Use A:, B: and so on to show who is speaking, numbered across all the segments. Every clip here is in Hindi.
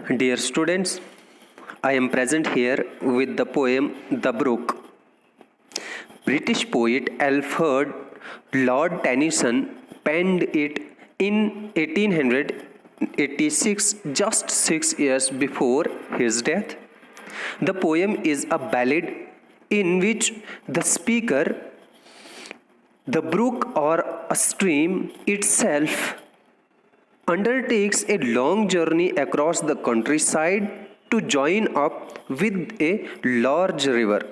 A: Dear students, I am present here with the poem The Brook. British poet Alfred Lord Tennyson penned it in 1886, just 6 years before his death. The poem is a ballad in which the speaker, the brook or a stream itself, undertakes a long journey across the countryside to join up with a large river.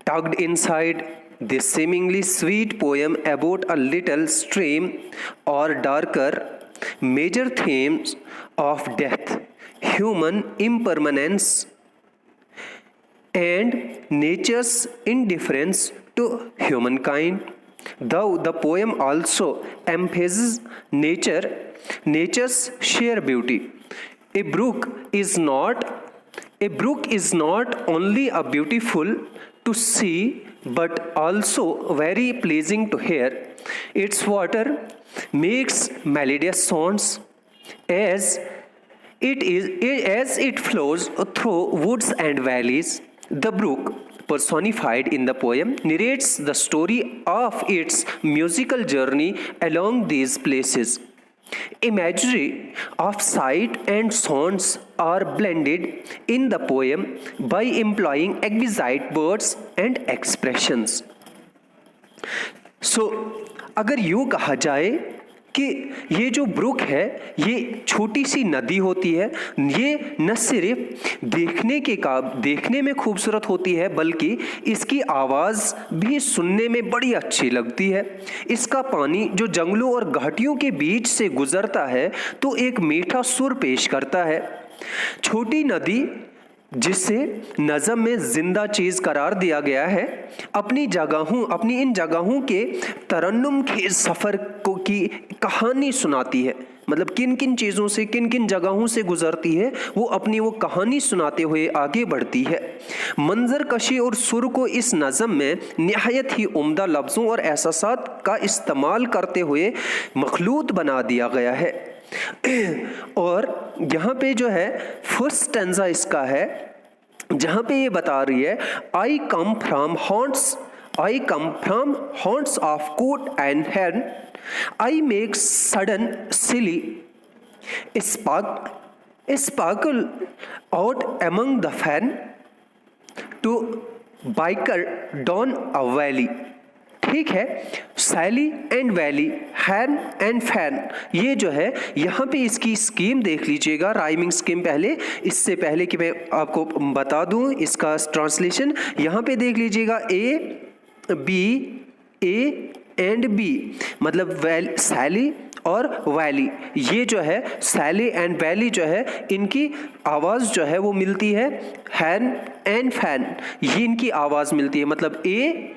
A: Tucked inside this seemingly sweet poem about a little stream or darker, major themes of death, human impermanence, and nature's indifference to humankind. Though the poem also emphasizes nature's sheer beauty. A brook is not only a beautiful to see but also very pleasing to hear. Its water makes melodious sounds as it flows through woods and valleys. The brook, personified in the poem, narrates the story of its musical journey along these places. Imagery of sight and sounds are blended in the poem by employing exquisite words and expressions. अगर यूँ कहा जाए कि ये जो ब्रुक है ये छोटी सी नदी होती है, ये न सिर्फ देखने में खूबसूरत होती है बल्कि इसकी आवाज़ भी सुनने में बड़ी अच्छी लगती है। इसका पानी जो जंगलों और घाटियों के बीच से गुजरता है तो एक मीठा सुर पेश करता है। छोटी नदी जिसे नज़म में जिंदा चीज़ करार दिया गया है, अपनी इन जगहों के तरन्नुम के सफ़र की कहानी सुनाती है। मतलब किन किन चीज़ों से, किन किन जगहों से गुजरती है, वो अपनी वो कहानी सुनाते हुए आगे बढ़ती है। मंजर कशी और सुर को इस नज़म में निहायत ही उम्दा लफ्ज़ों और एहसासात का इस्तेमाल करते हुए मखलूत बना दिया गया है। और यहाँ पे जो है फर्स्ट स्टैंजा इसका है जहाँ पे ये बता रही है I come from haunts of coot and hen. I make sudden silly sparkle out among the fen to biker down a valley. ठीक है, sally and valley, hern and fern, ये जो है यहाँ पे इसकी स्कीम देख लीजिएगा, राइमिंग स्कीम। इससे पहले कि मैं आपको बता दूँ इसका ट्रांसलेशन, यहाँ पे देख लीजिएगा ए एंड बी, मतलब सैली और वैली, ये जो है सैली एंड वैली जो है इनकी आवाज़ जो है वो मिलती है हैन एंड फैन, ये इनकी आवाज़ मिलती है। मतलब ए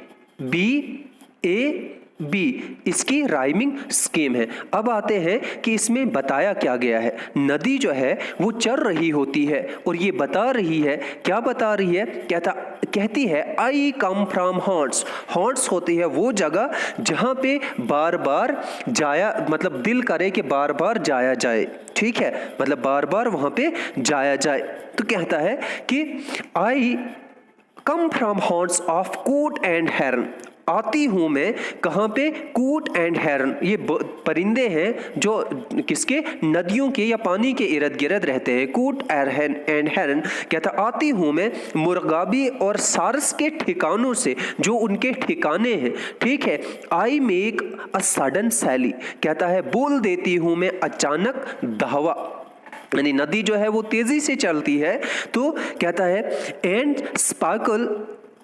A: बी इसकी राइमिंग स्कीम है। अब आते हैं कि इसमें बताया क्या गया है। नदी जो है वो चल रही होती है और ये बता रही है, क्या बता रही है, कहती है आई कम फ्रॉम हॉन्ट्स। हॉन्ट्स होती है वो जगह जहाँ पे बार बार जाया, मतलब दिल करे कि बार बार जाया जाए। ठीक है, मतलब बार बार वहाँ पे जाया जाए। तो कहता है कि आई कम फ्रॉम हॉन्ट्स ऑफ कूट एंड हेरन, आती हूँ मैं कहाँ पे, कूट एंड हेरन, ये परिंदे हैं जो किसके, नदियों के या पानी के इर्द गिर्द रहते हैं। कूट एंड हेरन कहता आती हूँ मैं मुर्गाबी और सारस के ठिकानों से, जो उनके ठिकाने हैं। ठीक है, आई मेक अ सडन सैली, कहता है बोल देती हूँ मैं अचानक धावा, यानी नदी जो है वो तेजी से चलती है। तो कहता है and sparkle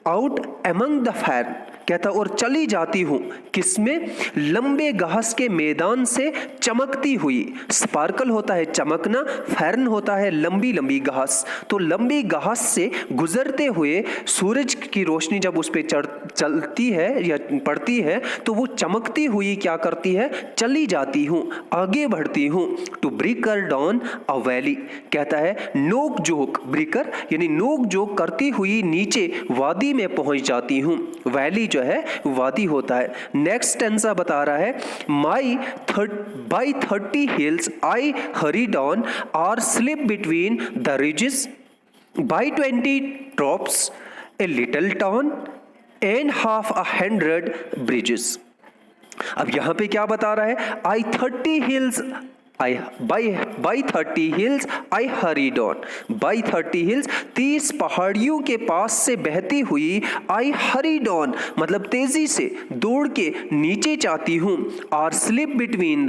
A: out among the fan, कहता और चली जाती हूँ किसमें, लंबे घास के मैदान से चमकती हुई। स्पार्कल होता है चमकना, फैरन होता है लंबी लंबी घास। तो लंबी घास से गुजरते हुए सूरज की रोशनी जब उस पर चलती है या पड़ती है तो वो चमकती हुई क्या करती है, चली जाती हूँ, आगे बढ़ती हूँ। To bicker down a valley, कहता है नोक जोक, ब्रिकर यानी नोक जोक करती हुई नीचे वादी में पहुँच जाती हूँ। वैली जो है वादी होता है। नेक्स्ट टेंसा बता रहा है by 30 hills I hurried on or slipped between the ridges, by 20 drops a little town and half a 100 bridges। अब यहां पे क्या बता रहा है, by 30 hills I hurried on, by 30 hills 30 पहाड़ियों के पास से बहती हुई I hurried on मतलब तेजी से दौड़ के नीचे जाती हूँ, और slip between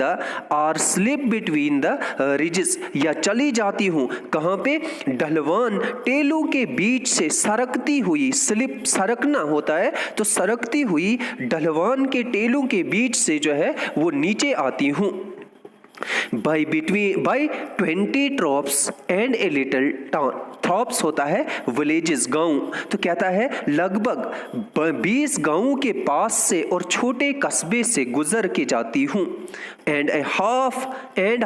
A: the ridges या चली जाती हूँ कहाँ पे, ढलवान टेलों के बीच से सरकती हुई, स्लिप सरकना होता है तो सरकती हुई ढलवान के टेलों के बीच से जो है वो नीचे आती हूँ। by 20 drops and a little town, drops होता है villages गांव, तो कहता है लगभग 20 गांवों के पास से और छोटे कस्बे से गुजर के जाती हूँ, and half a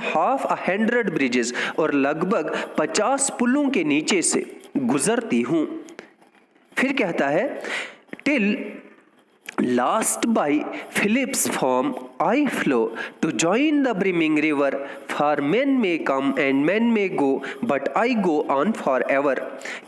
A: 100 bridges और लगभग 50 पुलों के नीचे से गुजरती हूँ। फिर कहता है till last by Philip's farm I flow to join the brimming river, for men may come and men may go, but I go on forever।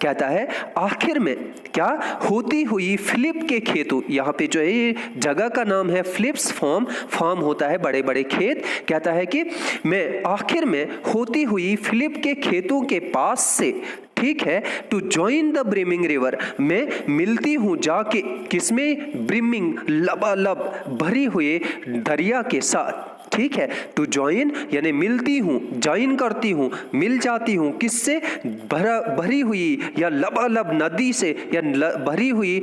A: कहता है आखिर में क्या होती हुई फिलिप के खेतों, यहाँ पे जो है ये जगह का नाम है फिलिप्स फार्म होता है बड़े बड़े खेत। कहता है कि मैं आखिर में होती हुई फिलिप के खेतों के पास से, ठीक है, to join the brimming river, मैं मिलती हूँ जाके किसमें, ब्रिमिंग लबालब भरी हुए दरिया के साथ। ठीक है, टू जॉइन यानी मिलती हूँ, ज्वाइन करती हूँ, मिल जाती हूँ किससे, भरी हुई या लबालब नदी से या भरे हुए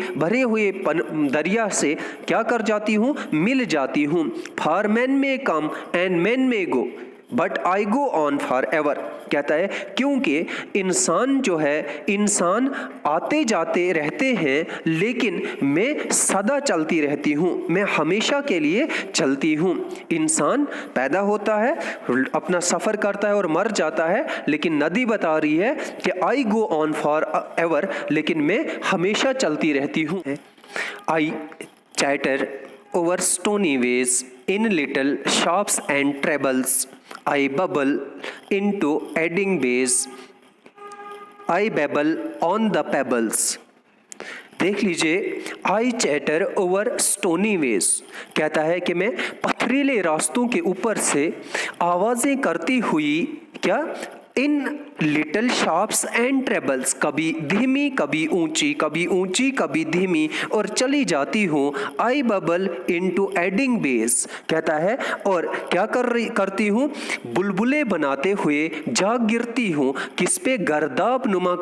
A: दरिया से क्या कर जाती हूँ, मिल जाती हूँ। For men may come and men may go but I go on for ever. कहता है क्योंकि इंसान जो है, इंसान आते जाते रहते हैं लेकिन मैं सदा चलती रहती हूँ, मैं हमेशा के लिए चलती हूँ। इंसान पैदा होता है, अपना सफ़र करता है और मर जाता है, लेकिन नदी बता रही है कि I go on for ever, लेकिन मैं हमेशा चलती रहती हूँ। I chatter over stony ways in little sharps and trebles, I bubble into adding bays, I babble on the pebbles। देख लीजिए, आई चैटर ओवर स्टोनी वेज, कहता है कि मैं पथरीले रास्तों के ऊपर से आवाज़ें करती हुई क्या, इन लिटिल शॉप्स एंड ट्रेबल्स, कभी धीमी कभी ऊंची, कभी ऊंची कभी धीमी और चली जाती हूँ। आई बबल इनटू एडिंग बेस, कहता है और क्या करती हूँ, बुलबुले बनाते हुए जा गिरती हूँ किस पे, गर्दाब नुमा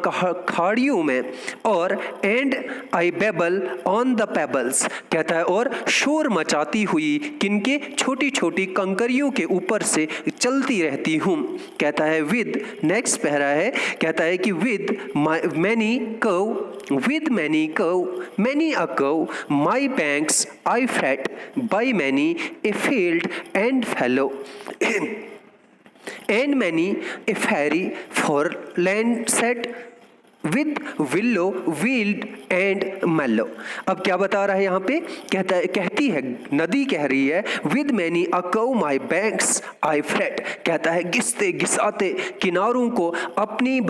A: खाड़ियों में। और and I babble on the pebbles, कहता है और शोर मचाती हुई किनके, छोटी छोटी कंकरियों के ऊपर से चलती रहती हूँ। कहता है विद, नेक्स्ट पहरा है, कहता है कि with many curve many a curve my banks I fret by many a field and fallow and many a fairy foreland set with willow weed and mallow. अब क्या बता रहा है यहाँ पे, कहती है नदी कह रही है with many a curve my banks I fret, कहता है घिसते घिसाते किनारों को अपने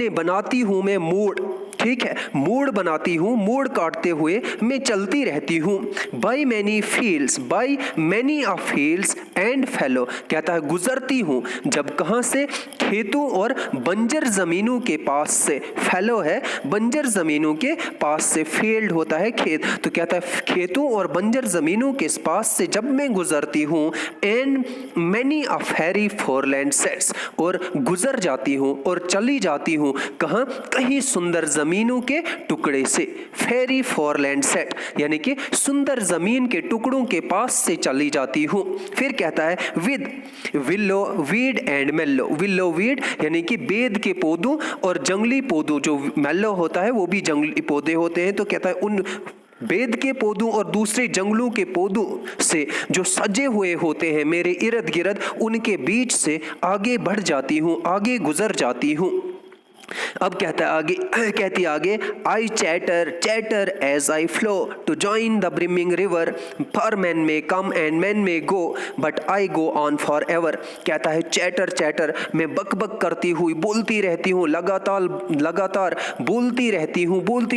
A: बनाती हूँ मैं मोड़। ठीक है, मोड़ बनाती हूँ, मोड़ काटते हुए मैं चलती रहती हूँ। By many fields, by many of fields and fellow, कहता है गुजरती हूँ जब कहाँ से, खेतों और बंजर जमीनों के पास से। फेलो है बंजर जमीनों के पास से, फील्ड होता है खेत, तो कहता है खेतों और बंजर जमीनों के पास से जब मैं गुजरती हूँ। And many a fairy foreland sets, और गुजर जाती हूँ और चली जाती हूँ कहाँ, कहीं सुंदर जमीनों के टुकड़े से। फेरी फॉर लैंड सेट यानी कि सुंदर जमीन के टुकड़ों के पास से चली जाती हूँ। फिर कहता है with willow weed and mallow, willow weed यानी कि बेद के पौधों और जंगली पौधों, जो मेल्लो होता है वो भी जंगली पौधे होते हैं, तो कहता है उन बेद के पौधों और दूसरे जंगलों के पौधों से जो सजे हुए होते हैं मेरे इर्द गिर्द, उनके बीच से आगे बढ़ जाती हूँ, आगे गुजर जाती हूँ। अब कहती आगे I chatter as I flow to join the brimming river, for men may come and men may go but I go on for ever. कहता है चैटर मैं बक करती हुई बोलती रहती हूँ, लगातार बोलती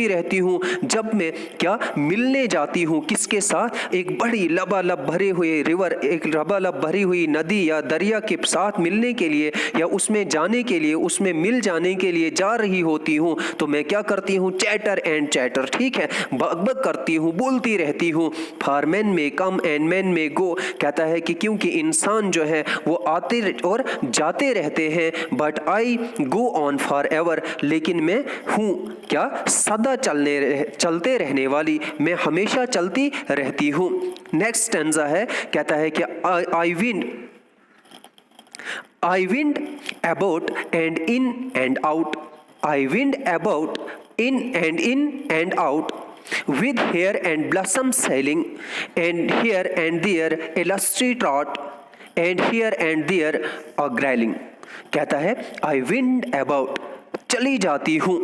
A: रहती हूँ। जब मैं क्या मिलने जाती हूँ किसके साथ, एक बड़ी लबालब भरे हुए रिवर, एक लबालब भरी हुई नदी या दरिया के साथ मिलने के लिए या उसमें जाने के लिए, उसमें मिल जाने के लिए जा रही होती हूँ, तो मैं क्या करती हूँ, चैटर, ठीक है, बक करती हूँ, बोलती रहती हूँ। For men may come and men may गो, कहता है कि क्योंकि इंसान जो है वो आते और जाते रहते हैं, but I go on for ever, लेकिन मैं हूँ क्या, सदा चलते रहने वाली, मैं हमेशा चलती रहती हूँ। नेक्स्ट स्टैंजा है, कहता है कि I wind about and in and out. I wind about in and out, with here and blossom sailing, and here and there a lusty trot, and here and there a growling. कहता है I wind about, चली जाती हूँ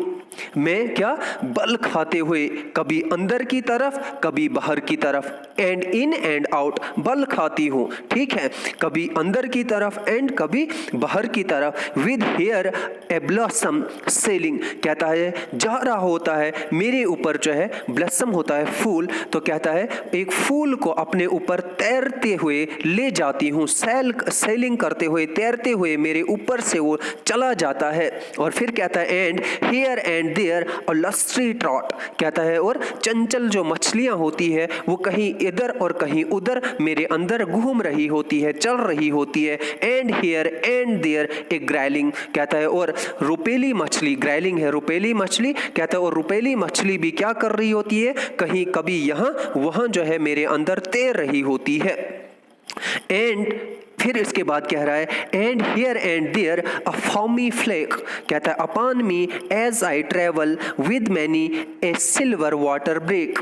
A: मैं क्या, बल खाते हुए, कभी अंदर की तरफ कभी बाहर की तरफ, एंड इन एंड आउट, बल खाती हूँ, ठीक है, कभी अंदर की तरफ एंड कभी बाहर की तरफ, with here a blossom sailing, कहता है जा रहा होता है मेरे ऊपर जो है, ब्लॉसम होता है फूल, तो कहता है एक फूल को अपने ऊपर तैरते हुए ले जाती हूँ, सेलिंग करते हुए, तैरते हुए मेरे ऊपर से वो चला जाता है। और फिर कहता है and here and there a lusty trout, कहता है और चंचल जो मछलियां होती है वो कहीं इधर और कहीं उधर मेरे अंदर घूम रही होती है, चल रही होती है। एंड हियर एंड देयर ए ग्रैलिंग, कहता है और रुपेली मछली, ग्रैलिंग है रुपेली मछली, कहता है और रुपेली मछली भी क्या कर रही होती है, कहीं कभी यहाँ वहाँ जो है मेरे अंदर तैर रही होती है। एंड फिर इसके बाद कह रहा है and here and there a foamy flake, कहता है upon me as I travel with many a silver water break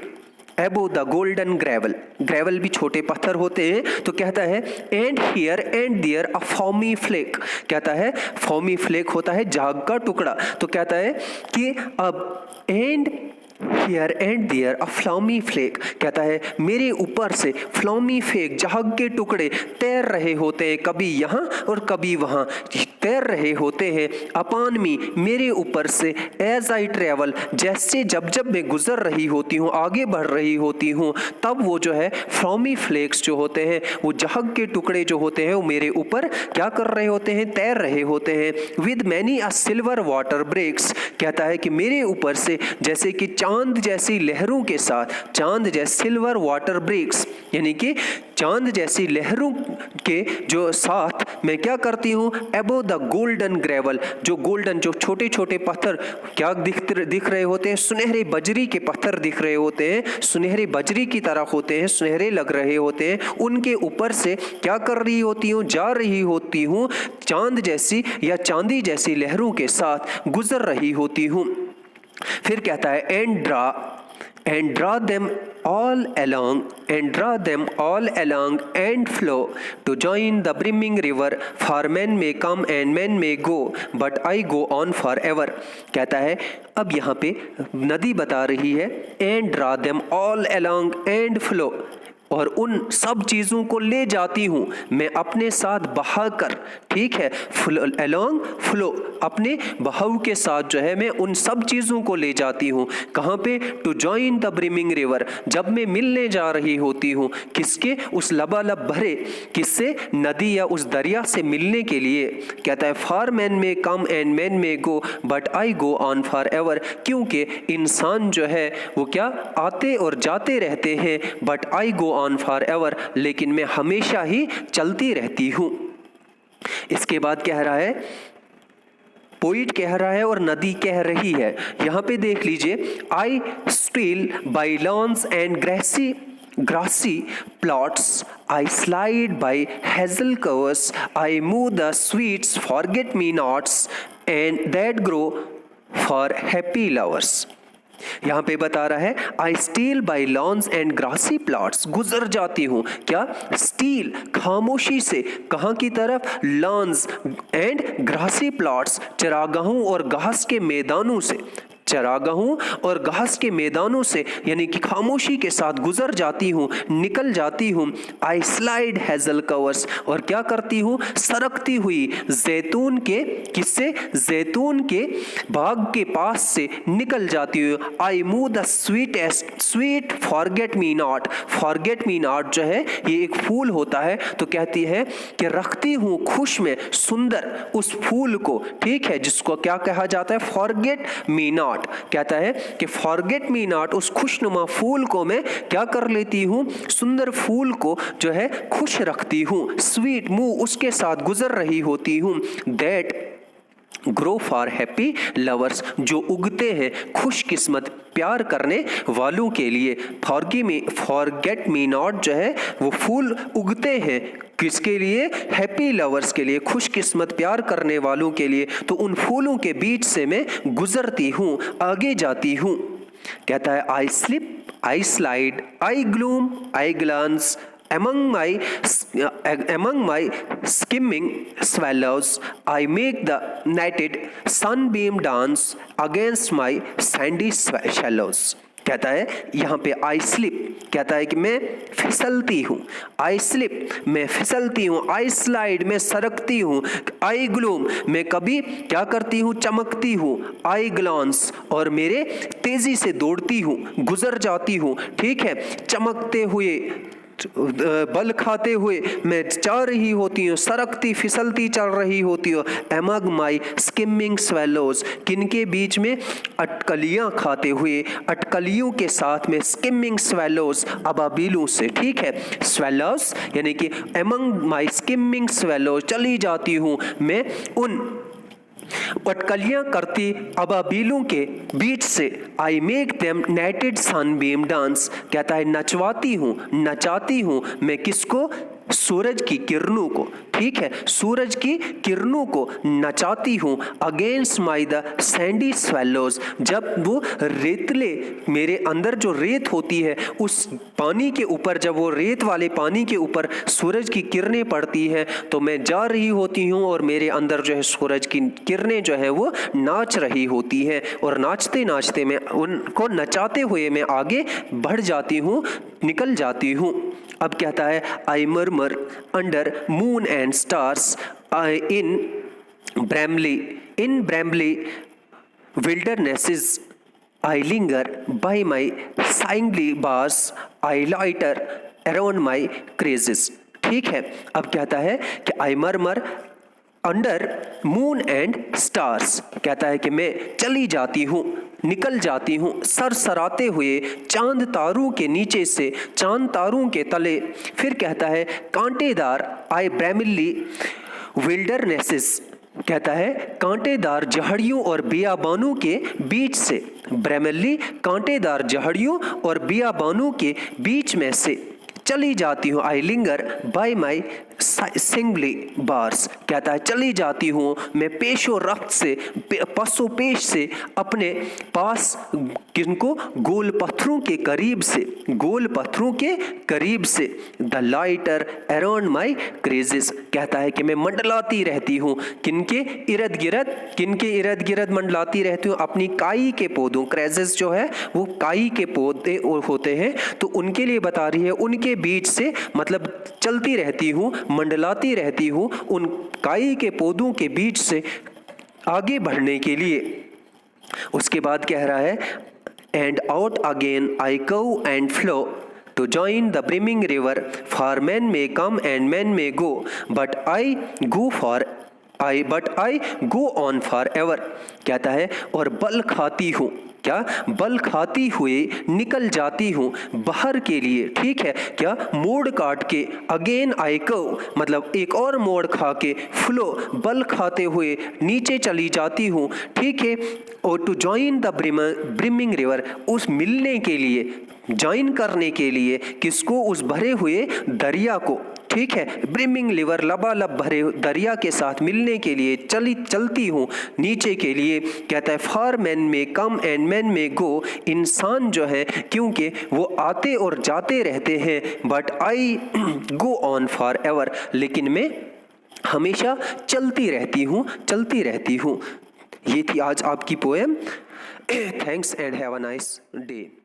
A: above the golden gravel, gravel भी छोटे पत्थर होते हैं, तो कहता है and here and there a foamy flake, कहता है फॉमी फ्लेक होता है झाग का टुकड़ा, तो कहता है कि अब and here and there a foamy flake, कहता है मेरे ऊपर से फ्लॉमी फ्लेक झाग के टुकड़े तैर रहे होते हैं, कभी यहाँ और कभी वहाँ तैर रहे होते हैं। अपॉन मी, मेरे ऊपर से, एज आई ट्रेवल, जैसे जब मैं गुजर रही होती हूँ, आगे बढ़ रही होती हूँ, तब वो जो है फ्लॉमी फ्लेक्स जो होते हैं, वो झाग के टुकड़े जो होते हैं वो मेरे ऊपर क्या कर रहे होते हैं, तैर रहे होते हैं। With many a silver water breaks, कहता है कि मेरे ऊपर से जैसे कि चांद जैसी लहरों के साथ, चांद जैसे सिल्वर वाटर ब्रेक्स, यानी कि चांद जैसी लहरों के जो साथ मैं क्या करती हूँ, एबो द गोल्डन ग्रेवल, जो गोल्डन जो छोटे छोटे पत्थर क्या दिख रहे होते हैं, सुनहरे बजरी के पत्थर दिख रहे होते हैं, सुनहरे बजरी की तरह होते हैं, सुनहरे लग रहे होते हैं, उनके ऊपर से क्या कर रही होती हूँ, जा रही होती हूँ, चांद जैसी या चांदी जैसी लहरों के साथ गुजर रही होती हूँ। फिर कहता है and draw them all along and flow to join the brimming river, for men may come and men may go but I go on forever, कहता है अब यहाँ पे नदी बता रही है and draw them all along and flow, और उन सब चीज़ों को ले जाती हूँ मैं अपने साथ बहाकर, ठीक है, along flow, अपने बहाव के साथ जो है मैं उन सब चीज़ों को ले जाती हूँ, कहाँ पे, to join the brimming river, जब मैं मिलने जा रही होती हूँ, किसके, उस लबालब भरे, किससे, नदी या उस दरिया से मिलने के लिए। कहता है for men may come and men may go but I go on for ever, क्योंकि इंसान जो है वो क्या आते और जाते रहते हैं, but I go on for ever, लेकिन मैं हमेशा ही चलती रहती हूँ। इसके बाद कह रहा है, पोइट कह रहा है और नदी कह रही है, यहाँ पे देख लीजिए, I steal by lawns and grassy plots, I slide by hazel covers, I move the sweets forget me nots and that grow for happy lovers, यहाँ पे बता रहा है I steal by lawns and grassy plots, गुजर जाती हूँ। क्या? स्टील, खामोशी से, कहाँ की तरफ? लॉन्स एंड ग्रासी प्लॉट्स, चरागाहों और घास के मैदानों से, चरागाहों और घास के मैदानों से, यानी कि खामोशी के साथ गुजर जाती हूँ, निकल जाती हूँ। आई स्लाइड हेजल कवर्स, और क्या करती हूँ? सरकती हुई जैतून के, किससे? जैतून के बाग के पास से निकल जाती हूँ। I move the sweetest sweet forget me not, forget me not जो है ये एक फूल होता है, तो कहती है कि रखती हूँ खुश में सुंदर उस फूल को, ठीक है, जिसको क्या कहा जाता है? Forget me not. कहता है कि फॉरगेट मी नॉट, उस खुशनुमा फूल को मैं क्या कर लेती हूँ? सुंदर फूल को जो है खुश रखती हूँ। स्वीट मूव, उसके साथ गुजर रही होती हूँ। That grow for happy lovers, जो उगते हैं खुशकिस्मत प्यार करने वालों के लिए। फॉरगेट मी नॉट जो है वो फूल उगते हैं किसके लिए? हैप्पी लवर्स के लिए, खुशकिस्मत प्यार करने वालों के लिए। तो उन फूलों के बीच से मैं गुजरती हूँ, आगे जाती हूँ। कहता है I slip, I slide, I gloom, I glance among my skimming swallows, I make the netted sunbeam dance against my sandy shallows। कहता है यहाँ पे आई स्लिप, कहता है कि मैं फिसलती हूँ। आई स्लिप, मैं फिसलती हूँ। आई स्लाइड, मैं सरकती हूँ। आई ग्लूम, मैं कभी क्या करती हूँ? चमकती हूँ। आई ग्लांस, और मेरे तेजी से दौड़ती हूँ, गुजर जाती हूँ, ठीक है, चमकते हुए, बल खाते हुए मैं जा रही होती हूँ, सरकती फिसलती चल रही होती हूँ। एमंग माई स्किमिंग स्वेलोज, किनके बीच में? अटकलियाँ खाते हुए, अटकलियों के साथ में। स्किमिंग स्वेलोज, अबाबीलों से, ठीक है। स्वेलोज यानी कि एमंग माई स्किमिंग स्वेलोज, चली जाती हूँ मैं उन अटकलियां करती अबाबीलों के बीच से। I make them netted sunbeam dance, कहता है नचवाती हूँ, नचाती हूँ मैं किसको? सूरज की किरणों को, ठीक है, सूरज की किरणों को नचाती हूँ। Against my the Sandy swallows, जब वो रेतले, मेरे अंदर जो रेत होती है उस पानी के ऊपर, जब वो रेत वाले पानी के ऊपर सूरज की किरणें पड़ती है तो मैं जा रही होती हूँ और मेरे अंदर जो है सूरज की किरणें जो है वो नाच रही होती है, और नाचते नाचते मैं उनको नचाते हुए मैं आगे बढ़ जाती हूँ, निकल जाती हूँ। अब कहता है I murmur under moon and stars in brambly wildernesses, I linger by my shingly bars, I loiter around my cresses, ठीक है। अब कहता है कि I murmur under moon and stars, कहता है कि मैं चली जाती हूँ, निकल जाती हूँ सरसराते हुए चांद तारों के नीचे से, चांद तारों के तले। फिर कहता है कांटेदार, आई ब्रैमिली विल्डरनेसेस, कहता है कांटेदार झाड़ियों और बियाबानों के बीच से। ब्रैमिली, कांटेदार झाड़ियों और बियाबानों के बीच में से चली जाती हूँ। I linger by my shingly bars, कहता है चली जाती हूँ मैं पेशो रफ्त से, पसो पेश से, अपने पास किनको? गोल पत्थरों के करीब से, गोल पत्थरों के करीब से। The lighter around my crazies, कहता है कि मैं मंडलाती रहती हूँ किनके इर्द गिर्द, किनके इर्द गिर्द मंडलाती रहती हूँ? अपनी काई के पौधों, क्रेजेस जो है वो काई के पौधे होते हैं, तो उनके लिए बता रही है, उनके बीच से मतलब चलती रहती हूँ, मंडलाती रहती हूँ उन काई के पौधों के बीच से आगे बढ़ने के लिए। उसके बाद कह रहा है and out again I go and flow to join the brimming river, for men may come and men may go, but I go on forever, कहता है और बल खाती हूँ, क्या? बल खाती हुए निकल जाती हूँ बाहर के लिए, ठीक है, क्या? मोड़ काट के, अगेन आई गो मतलब एक और मोड़ खा के, फ्लो बल खाते हुए नीचे चली जाती हूँ, ठीक है। और to join the brimming river, उस मिलने के लिए, ज्वाइन करने के लिए किसको? उस भरे हुए दरिया को, ठीक है। ब्रिमिंग लिवर, लबालब भरे दरिया के साथ मिलने के लिए चलती हूँ नीचे के लिए। कहता है for men may come and men may गो, इंसान जो है क्योंकि वो आते और जाते रहते हैं, but I go on for ever, लेकिन मैं हमेशा चलती रहती हूँ। ये थी आज आपकी poem. Thanks and have a nice day.